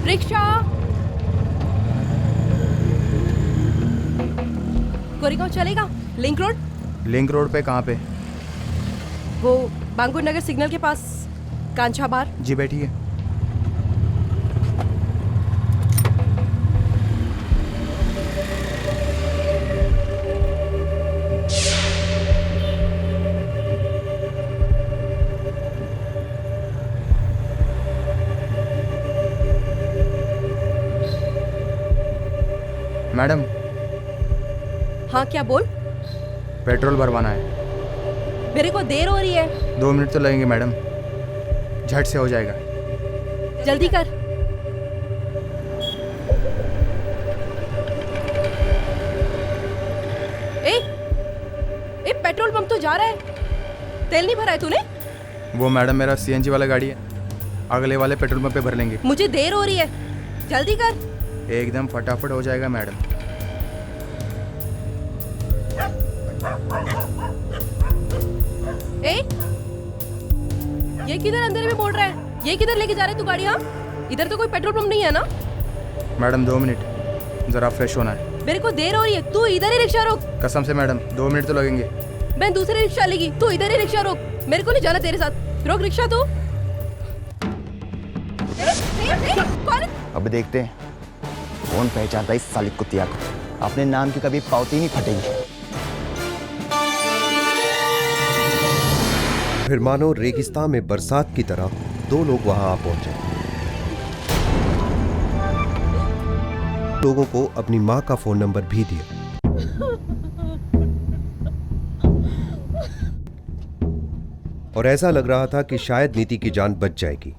Rickshaw. Goregaon चलेगा? Link road. Link road पे कहाँ पे? वो बांगुर नगर सिग्नल के पास, कांचा बार। जी बैठिए। मैडम। हाँ क्या बोल? पेट्रोल भरवाना है। मेरे को देर हो रही है। 2 मिनट तो लगेंगे मैडम, झट से हो जाएगा। जल्दी कर। ए पेट्रोल पंप तो जा रहा है, तेल नहीं भरा है तूने? वो मैडम मेरा सीएनजी वाला गाड़ी है, अगले वाले पेट्रोल पंप पे भर लेंगे। मुझे देर हो रही है, जल्दी कर। एकदम फटाफट हो जाएगा मैडम। ए, ये किधर अंधेरे में मोड़ रहा है? ये किधर लेके जा रहे तू गाड़ी? हाँ, इधर तो कोई पेट्रोल पंप नहीं है ना? मैडम 2 मिनट, जरा फ्रेश होना है। मेरे को देर हो रही है, तू इधर ही रिक्शा रोक। कसम से मैडम 2 मिनट तो लगेंगे। मैं दूसरी रिक्शा लेगी, तू इधर ही रिक्शा रोक। मेरे को नहीं जाना तेरे साथ। रोक रिक्शा तू। कौन? अब देखते हैं कौन पहचानता है इस साली कुतिया को। अपने नाम की कभी पावती नहीं फटेगी। फिर मानो रेगिस्तान में बरसात की तरह 2 लोग वहां आ पहुंचे। लोगों को अपनी मां का फोन नंबर भी दिया। और ऐसा लग रहा था कि शायद नीति की जान बच जाएगी।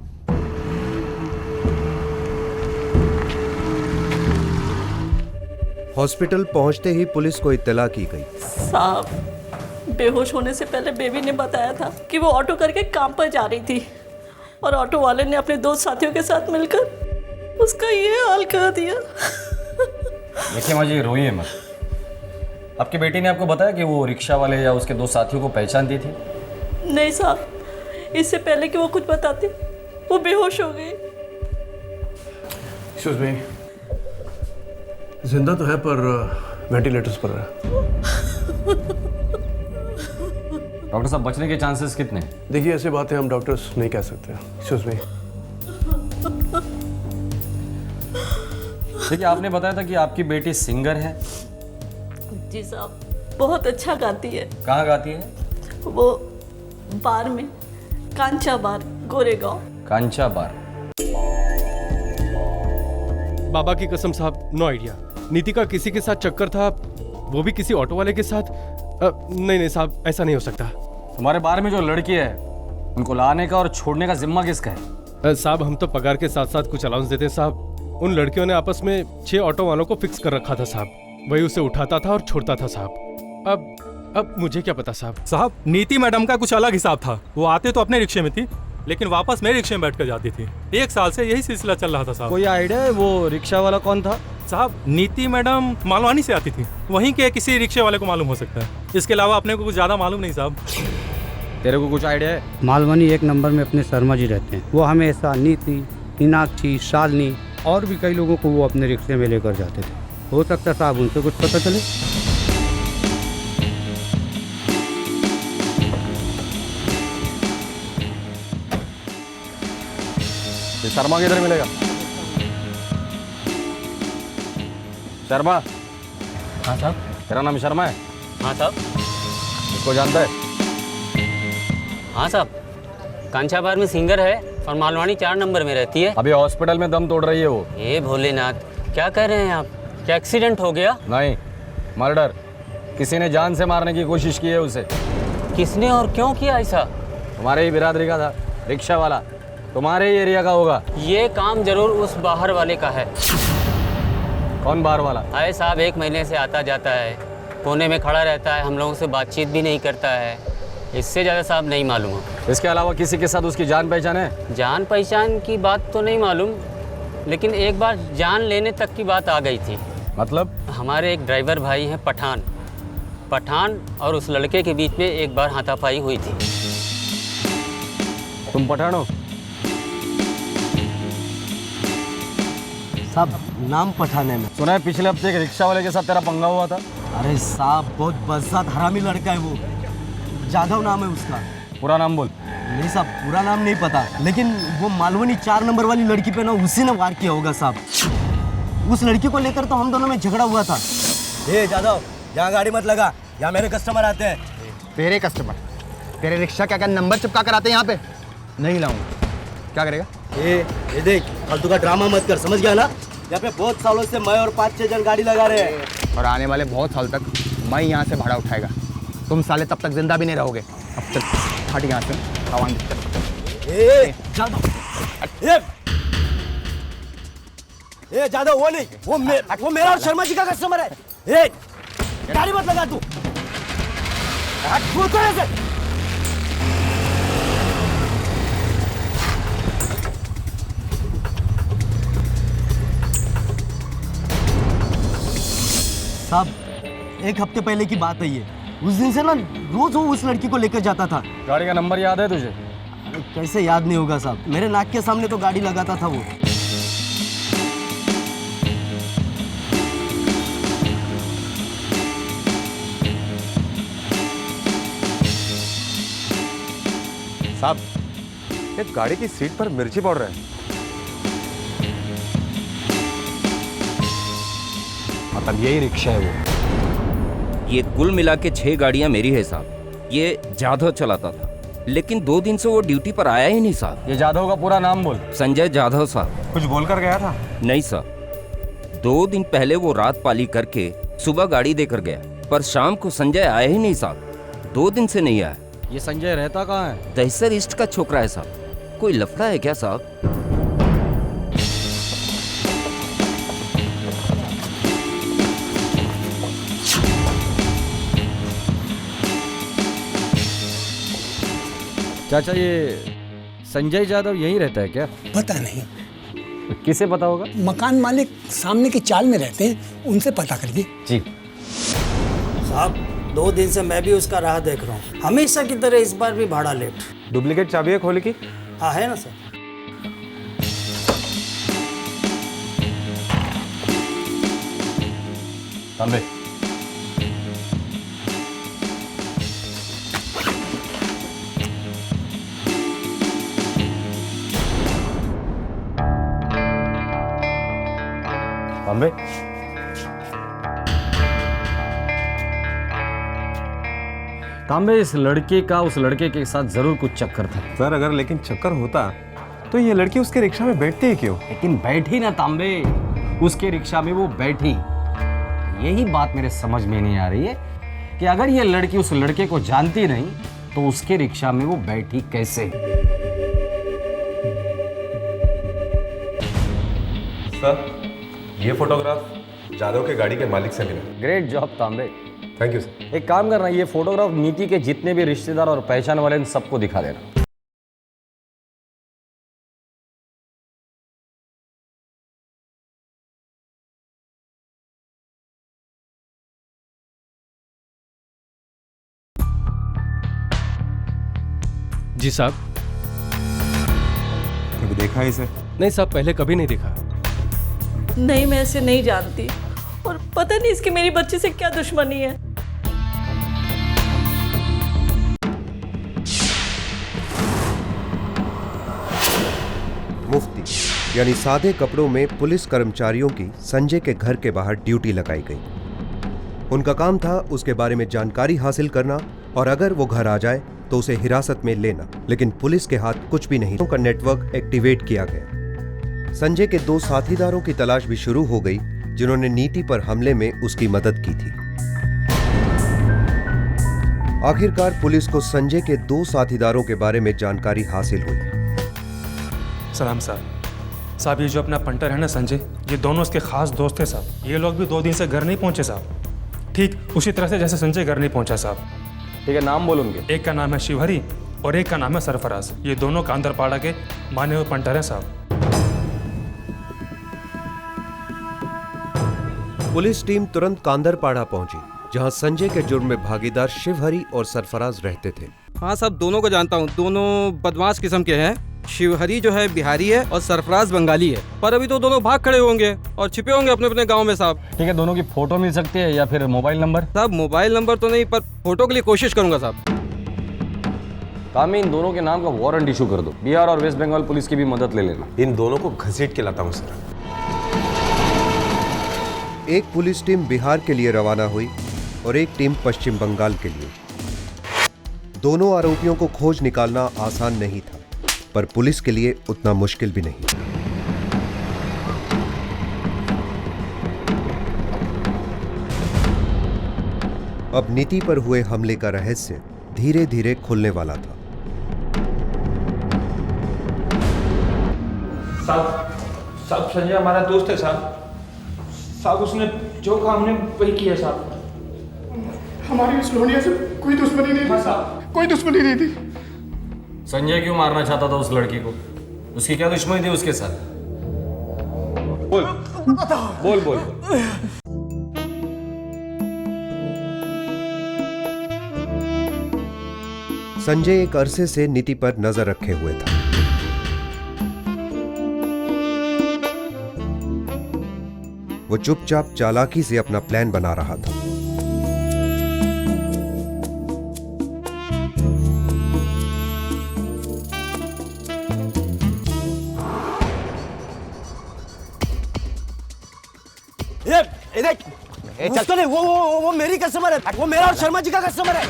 हॉस्पिटल पहुंचते ही पुलिस को इत्तला की गई। साहब, बेहोश होने से पहले बेबी ने बताया था कि वो ऑटो करके काम पर जा रही थी और ऑटो वाले ने अपने 2 साथियों के साथ मिलकर उसका ये हाल कर दिया। देखिए माँ जी, रोइए मत। आपकी बेटी ने आपको बताया कि वो रिक्शा वाले या उसके 2 साथियों को पहचानती थी? नहीं साहब, इससे पहले कि वो कुछ बताती वो बेहोश हो गई। एक्सक्यूज मी, जिंदा तो है पर वेंटिलेटर्स पर है। डॉक्टर साहब, बचने के चांसेस कितने? देखिए, ऐसी बातें हम डॉक्टर्स नहीं कह सकते। Excuse me. देखिए, आपने बताया था कि आपकी बेटी सिंगर है। जी साहब, बहुत अच्छा गाती है। कहाँ गाती है? वो बार में, कांचा बार, गोरेगांव। कांचा बार। बाबा की कसम साहब, नो आइडिया। नीति का किसी के साथ चक्कर था, वो भी किसी ऑटो वाले के साथ। नहीं साहब, ऐसा नहीं हो सकता। तुम्हारे बार में जो लड़की है, उनको लाने का और छोड़ने का जिम्मा किसका है? साहब, हम तो पगार के साथ साथ कुछ अलाउंस देते हैं साहब। उन लड़कियों ने आपस में 6 ऑटो वालों को फिक्स कर रखा था साहब। वही उसे उठाता था और छोड़ता था साहब। अब मुझे क्या पता साहब। साहब, नीति मैडम का कुछ अलग हिसाब था। वो आते तो अपने रिक्शे में थी, लेकिन वापस मेरे रिक्शे में बैठ कर जाती थी। 1 साल से यही सिलसिला चल रहा था साहब। कोई आइडिया है वो रिक्शा वाला कौन था? साहब, नीति मैडम मालवानी से आती थी, वहीं के किसी रिक्शे वाले को मालूम हो सकता है। इसके अलावा अपने को कुछ ज़्यादा मालूम नहीं साहब। तेरे को कुछ आइडिया है? मालवानी 1 नंबर में अपने शर्मा जी रहते हैं। वो हमेशा नीति, मीनाक्षी, शालिनी और भी कई लोगों को वो अपने रिक्शे में लेकर जाते थे। हो सकता है साहब उनसे कुछ पता चले। ये शर्मा किधर मिलेगा? शर्मा? हाँ साहब। तेरा नाम शर्मा है? हाँ साहब। इसको जानता है? हाँ साहब, कांचा बार में सिंगर है और मालवानी 4 नंबर में रहती है। अभी हॉस्पिटल में दम तोड़ रही है वो। ये भोलेनाथ, क्या कह रहे हैं आप? क्या एक्सीडेंट हो गया? नहीं, मर्डर। किसी ने जान से मारने की कोशिश की है उसे। किसने और क्यों किया ऐसा? तुम्हारे ही बिरादरी का था, रिक्शा वाला, तुम्हारे ही एरिया का होगा। ये काम जरूर उस बाहर वाले का है। कौन बाहर वाला? आए साहब, 1 महीने से आता जाता है, कोने में खड़ा रहता है, हम लोगों से बातचीत भी नहीं करता है। इससे ज़्यादा साहब नहीं मालूम है। इसके अलावा किसी के साथ उसकी जान पहचान है? जान पहचान की बात तो नहीं मालूम, लेकिन एक बार जान लेने तक की बात आ गई थी। मतलब? हमारे एक ड्राइवर भाई हैं पठान और उस लड़के के बीच में एक बार हाथापाई हुई थी। तुम पठान हो? साहब नाम पठाने में। सुना है पिछले हफ्ते एक रिक्शा वाले के साथ तेरा पंगा हुआ था। अरे साहब बहुत बज़ात हरामी लड़का है वो, जाधव नाम है उसका। पूरा नाम बोल। नहीं साहब पूरा नाम नहीं पता, लेकिन वो मालवनी 4 नंबर वाली लड़की पे ना उसी ने वार किया होगा साहब। उस लड़की को लेकर तो हम दोनों में झगड़ा हुआ था। ए जाधव, यहाँ गाड़ी मत लगा, यहाँ मेरे कस्टमर आते हैं। तेरे कस्टमर तेरे रिक्शा क्या नंबर चिपका कर आते हैं यहाँ पे? नहीं लाऊंगा। क्या करेगा? ये देख, फालतू का ड्रामा मत कर, समझ गया ना? यहाँ पे बहुत सालों से मैं और 5-6 जन गाड़ी लगा रहे हैं, और आने वाले बहुत साल तक मैं यहाँ से भाड़ा उठाएगा। तुम साले तब तक जिंदा भी नहीं रहोगे। अब चल हट यहाँ से। जाधव वो नहीं, वो मेरा और शर्मा जी का कस्टमर है। ए, गाड़ी मत लगा तू। साहब 1 हफ्ते पहले की बात है ये। उस दिन से ना रोज वो उस लड़की को लेकर जाता था। गाड़ी का नंबर याद है तुझे? अरे कैसे याद नहीं होगा साहब, मेरे नाक के सामने तो गाड़ी लगाता था वो। साहब एक गाड़ी की सीट पर मिर्ची पाउडर है। मतलब यही रिक्शा है वो? ये कुल मिला के 6 गाड़ियां मेरी है साहब। ये जाधव चलाता था, लेकिन 2 दिन से वो ड्यूटी पर आया ही नहीं साहब। ये जाधव का पूरा नाम बोल। संजय जाधव साहब। कुछ बोल कर गया था? नहीं साहब, 2 दिन पहले वो रात पाली करके सुबह गाड़ी देकर गया, पर शाम को संजय आया ही नहीं साहब। 2 दिन से नहीं आया। ये संजय रहता कहाँ है? दहसर ईस्ट का छोकरा है साहब। कोई लफड़ा है क्या साहब? चाचा ये संजय जाधव यहीं रहता है क्या? पता नहीं। किसे पता होगा? मकान मालिक सामने की चाल में रहते हैं, उनसे पता करिए। जी साहब 2 दिन से मैं भी उसका राह देख रहा हूँ, हमेशा की तरह इस बार भी भाड़ा लेट। डुप्लीकेट चाबी है खोले की? हाँ है ना सर। तांबे तांबे तांबे, इस लड़के का उस लड़के के साथ जरूर कुछ चक्कर था। सर अगर लेकिन चक्कर होता तो ये लड़की उसके रिक्शा में बैठती है क्यों? लेकिन बैठी ना तांबे, उसके रिक्शा में वो बैठी। यही बात मेरे समझ में नहीं आ रही है कि अगर ये लड़की उस लड़के को जानती नहीं तो उसके रिक्शा में वो बैठी कैसे? सर ये फोटोग्राफ जाधव के गाड़ी के मालिक से मिला। ग्रेट जॉब तांबे। Thank you sir. एक काम करना, ये फोटोग्राफ नीति के जितने भी रिश्तेदार और पहचान वाले इन सबको दिखा देना। जी साहब। कभी देखा है इसे? नहीं साहब, पहले कभी नहीं देखा। नहीं, मैं इसे नहीं जानती, और पता नहीं इसकी मेरी बच्ची से क्या दुश्मनी है। मुफ्ती यानी सादे कपड़ों में पुलिस कर्मचारियों की संजय के घर के बाहर ड्यूटी लगाई गई। उनका काम था उसके बारे में जानकारी हासिल करना और अगर वो घर आ जाए तो उसे हिरासत में लेना, लेकिन पुलिस के हाथ कुछ भी नहीं। उनका नेटवर्क एक्टिवेट किया गया। संजय के 2 साथीदारों की तलाश भी शुरू हो गई जिन्होंने नीति पर हमले में उसकी मदद की थी। आखिरकार पुलिस को संजय के 2 साथीदारों के बारे में जानकारी हासिल हुई। सलाम साहब, ये जो अपना पंटर है ना संजय, ये दोनों उसके खास दोस्त थे साहब। ये लोग भी 2 दिन से घर नहीं पहुंचे साहब, ठीक उसी तरह से जैसे संजय घर नहीं पहुंचा साहब। ठीक है, नाम बोल उनके। एक का नाम है शिवहरी और एक का नाम है सरफराज। ये दोनों कांदरपाड़ा के माने हुए पंटर हैं साहब। पुलिस टीम तुरंत कांदरपाड़ा पहुंची जहां संजय के जुर्म में भागीदार शिवहरी और सरफराज रहते थे। हाँ साहब, दोनों को जानता हूँ। दोनों बदमाश किस्म के हैं, शिवहरी जो है बिहारी है और सरफराज बंगाली है, पर अभी तो दोनों भाग खड़े होंगे और छिपे होंगे अपने अपने गांव में साहब। ठीक है, दोनों की फोटो मिल सकती है या फिर मोबाइल नंबर? साहब मोबाइल नंबर तो नहीं, पर फोटो के लिए कोशिश करूंगा साहब। काम में इन दोनों के नाम का वारंट इशू कर दो। बिहार और वेस्ट बंगाल पुलिस की भी मदद ले लेना। इन दोनों को घसीट के लाता हूँ सर। एक पुलिस टीम बिहार के लिए रवाना हुई और एक टीम पश्चिम बंगाल के लिए। दोनों आरोपियों को खोज निकालना आसान नहीं था, पर पुलिस के लिए उतना मुश्किल भी नहीं। अब नीति पर हुए हमले का रहस्य धीरे धीरे खुलने वाला था। साहब संजय हमारा दोस्त है साहब उसने जो कहा हमने वही किया साहब। हमारी उस लोनिया से कोई दुश्मनी नहीं थी साहब, कोई दुश्मनी नहीं थी। संजय क्यों मारना चाहता था उस लड़की को? उसकी क्या दुश्मनी थी उसके साथ? बोल बोल बोल। संजय एक अरसे से नीति पर नजर रखे हुए था। वो चुपचाप चालाकी से अपना प्लान बना रहा था। ये देख, उसका नहीं, वो मेरी कस्टमर है, वो मेरा और शर्मा जी का कस्टमर है।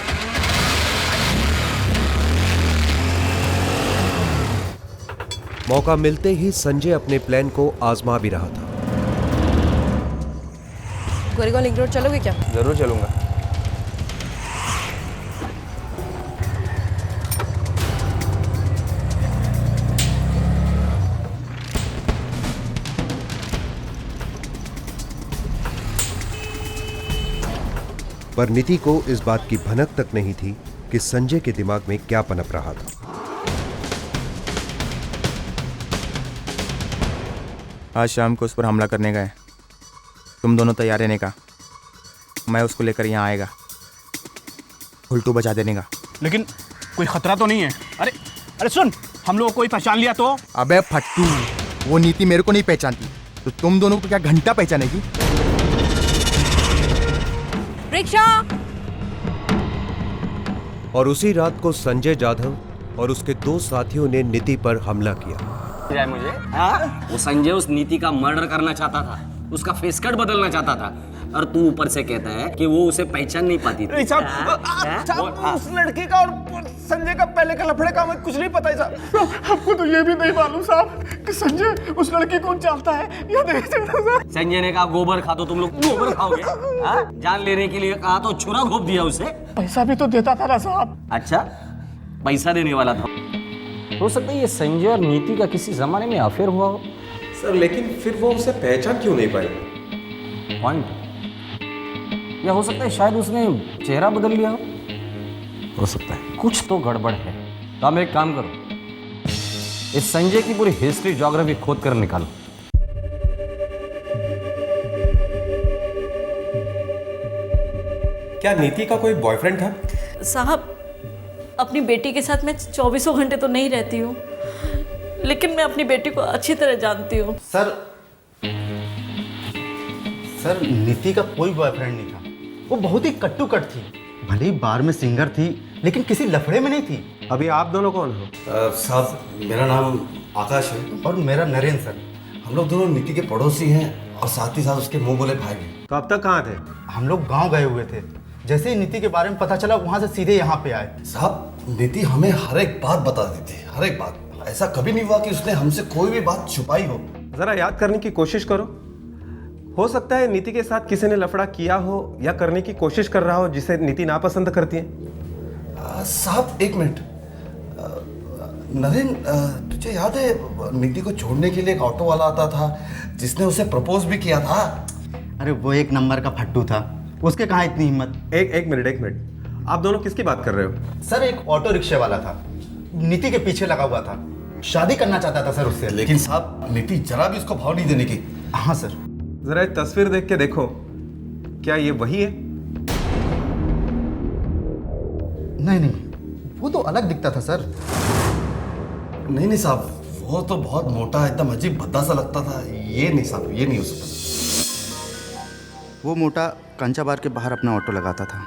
मौका मिलते ही संजय अपने प्लान को आजमा भी रहा था। गोरेगांव लिंक रोड चलोगे क्या? जरूर चलूंगा। पर नीति को इस बात की भनक तक नहीं थी कि संजय के दिमाग में क्या पनप रहा था। आज शाम को उस पर हमला करने गए। तुम दोनों तैयार रहने का, मैं उसको लेकर यहाँ आएगा, उल्टू बचा देने का। लेकिन कोई खतरा तो नहीं है? अरे सुन, हम लोग कोई पहचान लिया तो? अबे फट्टू, वो नीति मेरे को नहीं पहचानती, तो तुम दोनों को क्या घंटा पहचानेगी? रिक्शा। और उसी रात को संजय जाधव और उसके दो साथियों ने नीति पर हमला किया। मुझे वो संजय उस नीति का मर्डर करना चाहता था, उसका फेस कट बदलना चाहता था, और तू ऊपर से कहता है कि वो उसे पहचान नहीं पाती थी। उस लड़की का और संजय का पहले का लफड़े का हमें कुछ नहीं पता है साहब। हमको तो ये भी नहीं मालूम साहब कि संजय उस लड़की को जानता है या नहीं जानता साहब। संजय ने कहा गोबर खा, तो तुम लोग गोबर खाओगे? जान लेने के लिए कहा तो छुरा घोप दिया उसे। पैसा भी तो देता था ना साहब। अच्छा, पैसा देने वाला था। हो सकता है ये संजय और नीति का किसी जमाने में अफेयर हुआ हो सर, लेकिन फिर वो उसे पहचान क्यों नहीं पाई? पॉइंट। या हो सकता है शायद उसने चेहरा बदल लिया हो सकता है। कुछ तो गड़बड़ है। तो हम एक काम करो, इस संजय की पूरी हिस्ट्री ज्योग्राफी खोद कर निकालो। क्या नीति का कोई बॉयफ्रेंड था? साहब, अपनी बेटी के साथ मैं 24 घंटे तो नहीं रहती हूँ, लेकिन मैं अपनी बेटी को अच्छी तरह जानती हूँ। सर नीति का कोई बॉयफ्रेंड नहीं था। वो बहुत ही कट्टू कट थी, भले ही बार में सिंगर थी, लेकिन किसी लफड़े में नहीं थी। अभी आप दोनों कौन हो? साहब, मेरा नाम आकाश है और मेरा नरेंद्र सर। हम लोग दोनों नीति के पड़ोसी हैं और साथ ही साथ उसके मुंह बोले भाई भी। तो अब तक कहाँ थे? हम लोग गांव गए हुए थे। जैसे ही नीति के बारे में पता चला, वहां से सीधे यहाँ पे आए। साहब, नीति हमें हर एक बात बता देती है, हर एक बात। ऐसा कभी नहीं हुआ कि उसने हमसे कोई भी बात छुपाई हो। जरा याद करने की कोशिश करो। हो सकता है नीति के साथ किसी ने लफड़ा किया हो या करने की कोशिश कर रहा हो जिसे नीति नापसंद करती है। साहब एक मिनट, नरेंद्र, तुझे याद है नीति को छोड़ने के लिए एक ऑटो वाला आता था जिसने उसे प्रपोज भी किया था? अरे वो एक नंबर का फट्टू था, उसके कहाँ इतनी हिम्मत। एक मिनट, आप दोनों किसकी बात कर रहे हो? सर एक ऑटो रिक्शे वाला था, नीति के पीछे लगा हुआ था, शादी करना चाहता था सर उससे। लेकिन साहब नीति जरा भी उसको भाव नहीं देने की। हाँ सर। जरा एक तस्वीर देख के देखो, क्या ये वही है? नहीं, वो तो अलग दिखता था सर। नहीं नहीं साहब, वो तो बहुत मोटा, एकदम अजीब भद्दा सा लगता था। ये नहीं साहब, ये नहीं हो सकता। वो मोटा कांचा बार के बाहर अपना ऑटो लगाता था।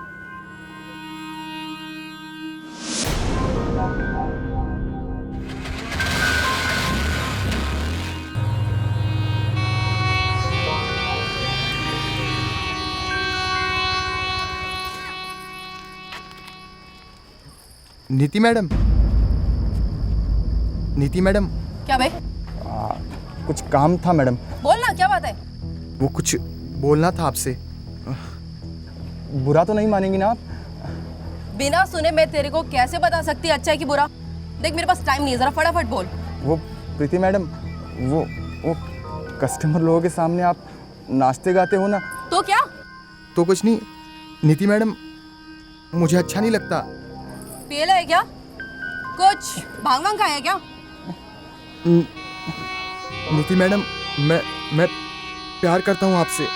नीति मैडम, नीति मैडम। क्या भाई? कुछ काम था मैडम। बोल ना, क्या बात है? वो कुछ बोलना था आपसे। बुरा तो नहीं मानेंगी ना आप? बिना सुने मैं तेरे को कैसे बता सकती अच्छा है कि बुरा? देख मेरे पास टाइम नहीं है, जरा फटाफट बोल। वो प्रीति मैडम, वो कस्टमर लोगों के सामने आप नाचते गाते हो ना। तो क्या? तो कुछ नहीं नीति मैडम, मुझे अच्छा नहीं लगता। पेला है क्या? कुछ भांग वांग खाया है क्या? नीति मैडम, मैं प्यार करता हूँ आपसे।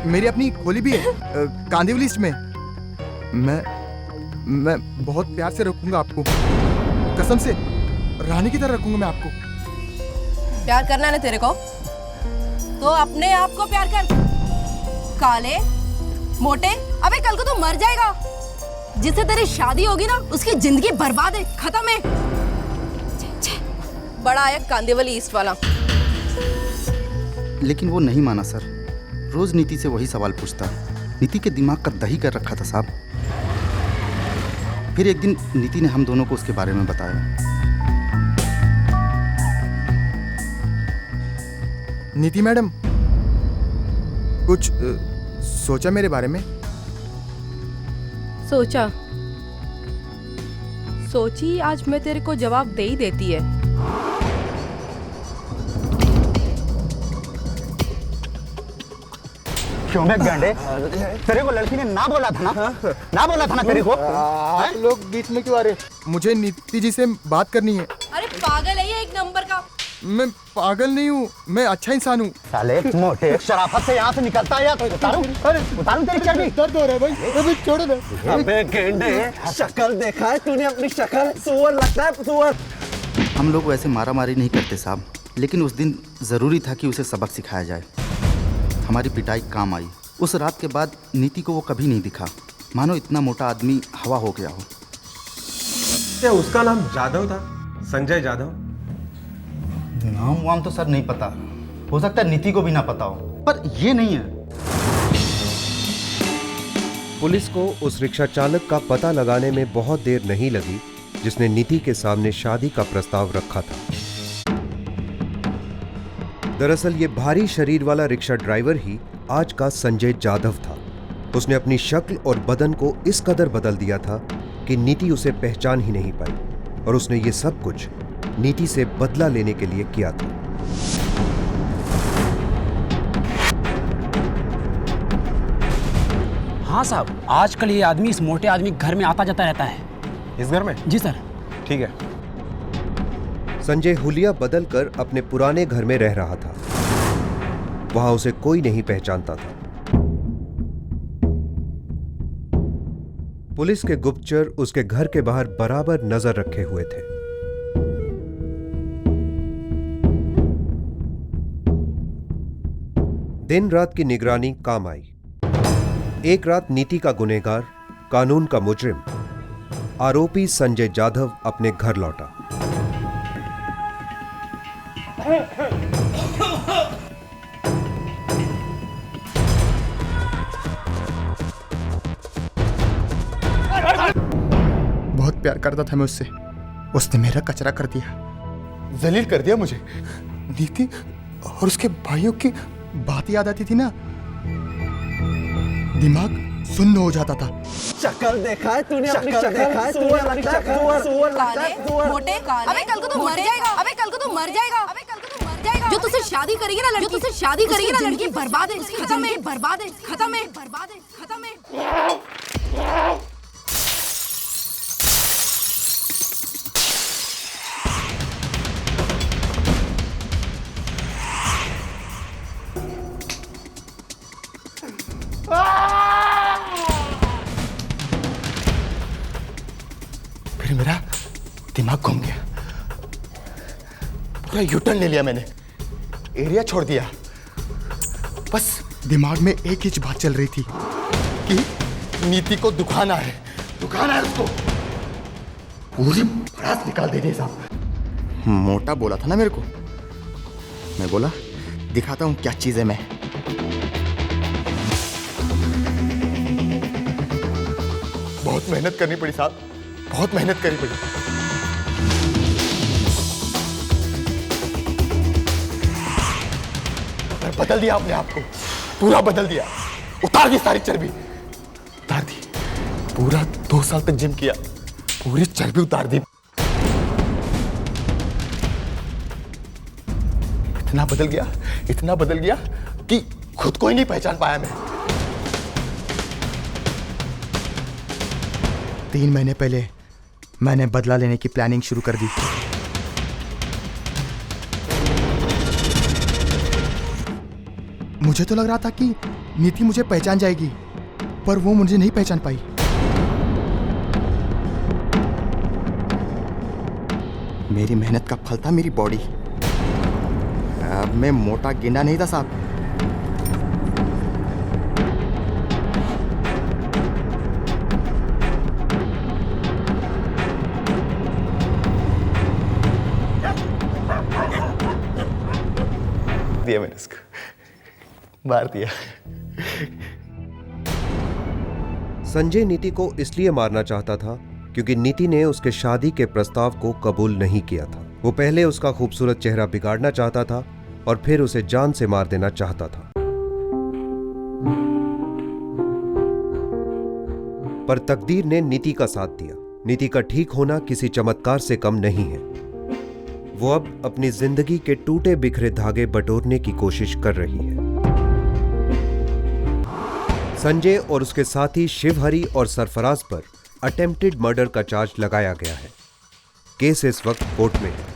मेरी अपनी खोली भी है कांदिवली लिस्ट में। मैं बहुत प्यार से रखूंगा आपको, कसम से रानी की तरह रखूंगा मैं आपको। प्यार करना है तेरे को तो अपने आप को प्यार कर। काले मोटे, अबे कल को तो मर जाएगा। जिससे तेरी शादी होगी ना उसकी जिंदगी बर्बाद है, खत्म है। बड़ा आया कांदिवली ईस्ट वाला। लेकिन वो नहीं माना सर, रोज नीति से वही सवाल पूछता। नीति के दिमाग का दही कर रखा था साहब। फिर एक दिन नीति ने हम दोनों को उसके बारे में बताया। नीति मैडम, कुछ सोचा मेरे बारे में? सोची आज मैं तेरे को जवाब दे ही देती है। क्यों बे गंडे, तेरे को लड़की ने ना बोला था ना तेरे को? आप लोग बीच में क्यों आ रहे? मुझे नीति जी से बात करनी है। अरे पागल है ये एक नंबर का। मैं पागल नहीं हूँ, मैं अच्छा इंसान हूँ। साले मोटे, शराफत से यहाँ से निकलता है या तो उतारूं तेरी चड्डी। दर्द हो रहा है भाई, अभी छोड़ो ना। अबे गेंडे, शक्ल देखा है तूने अपनी शक्ल? सुअर लगता है, सुअर। हम लोग वैसे मारा मारी नहीं करते साहब, लेकिन उस दिन ज़रूरी था कि उसे सबक सिखाया जाए। हमारी पिटाई काम आई। उस रात के बाद नीति को वो कभी नहीं दिखा, मानो इतना मोटा आदमी हवा हो गया हो। क्या उसका नाम जाधव था? संजय जाधव? नाम वाम तो सर नहीं पता, हो सकता है नीति को भी ना पता हो, पर ये नहीं है। पुलिस को उस रिक्शा चालक का पता लगाने में बहुत देर नहीं लगी जिसने नीति के सामने शादी का प्रस्ताव रखा था। दरअसल ये भारी शरीर वाला रिक्शा ड्राइवर ही आज का संजय जाधव था। उसने अपनी शक्ल और बदन को इस कदर बदल दिया था कि नीति उसे पहचान ही नहीं पाई, और उसने ये सब कुछ नीति से बदला लेने के लिए किया था। हाँ साहब, आजकल ये आदमी इस मोटे आदमी के घर में आता जाता रहता है। इस घर में? जी सर। ठीक है। संजय हुलिया बदलकर अपने पुराने घर में रह रहा था। वहां उसे कोई नहीं पहचानता था। पुलिस के गुप्तचर उसके घर के बाहर बराबर नजर रखे हुए थे। दिन रात की निगरानी काम आई। एक रात नीति का गुनहगार, कानून का मुजरिम, आरोपी संजय जाधव अपने घर लौटा। बहुत प्यार करता था मैं उससे, उसने मेरा कचरा कर दिया, जलील कर दिया मुझे। नीति और उसके भाइयों की बात याद आती थी ना, दिमाग सुन्न हो जाता था। शक्ल देखा है तूने अपनी शक्ल देखा है? सुअर लगता है, सुअर लगता है, सुअर। मोटे, अबे कल को तो मर जाएगा। अबे कल को तो मर जाएगा। अबे कल को तो मर जाएगा। जो तुझसे शादी करेगी ना लड़की, जो तुझसे शादी करेगी ना लड़की बर्बाद है, खत्म है, बर्बाद है, खत्म है, बर्बाद है, खत्म है। फिर मेरा दिमाग घूम गया, पूरा यूटर्न ले लिया मैंने, एरिया छोड़ दिया। बस दिमाग में एक ही बात चल रही थी कि नीति को दुखाना है उसको, पूरी भड़ास निकाल देनी है साहब। मोटा बोला था ना मेरे को, मैं बोला दिखाता हूं क्या चीज है मैं। बहुत मेहनत करनी पड़ी साहब, बहुत मेहनत करनी पड़ी। मैं बदल दिया अपने आप को, पूरा बदल दिया, उतार दी सारी चर्बी, उतार दी। पूरा 2 साल तक जिम किया, पूरी चर्बी उतार दी। इतना बदल गया कि खुद को ही नहीं पहचान पाया मैं। 3 महीने पहले मैंने बदला लेने की प्लानिंग शुरू कर दी। मुझे तो लग रहा था कि नीति मुझे पहचान जाएगी, पर वो मुझे नहीं पहचान पाई। मेरी मेहनत का फल था मेरी बॉडी। अब मैं मोटा गिना नहीं था साहब। दिया मैंने उसको, मार दिया। संजय नीति को इसलिए मारना चाहता था क्योंकि नीति ने उसके शादी के प्रस्ताव को कबूल नहीं किया था। वो पहले उसका खूबसूरत चेहरा बिगाड़ना चाहता था और फिर उसे जान से मार देना चाहता था। पर तकदीर ने नीति का साथ दिया। नीति का ठीक होना किसी चमत्कार से कम नहीं है। वो अब अपनी जिंदगी के टूटे बिखरे धागे बटोरने की कोशिश कर रही है। संजय और उसके साथी शिवहरी और सरफराज पर अटेम्प्टेड मर्डर का चार्ज लगाया गया है। केस इस वक्त कोर्ट में है।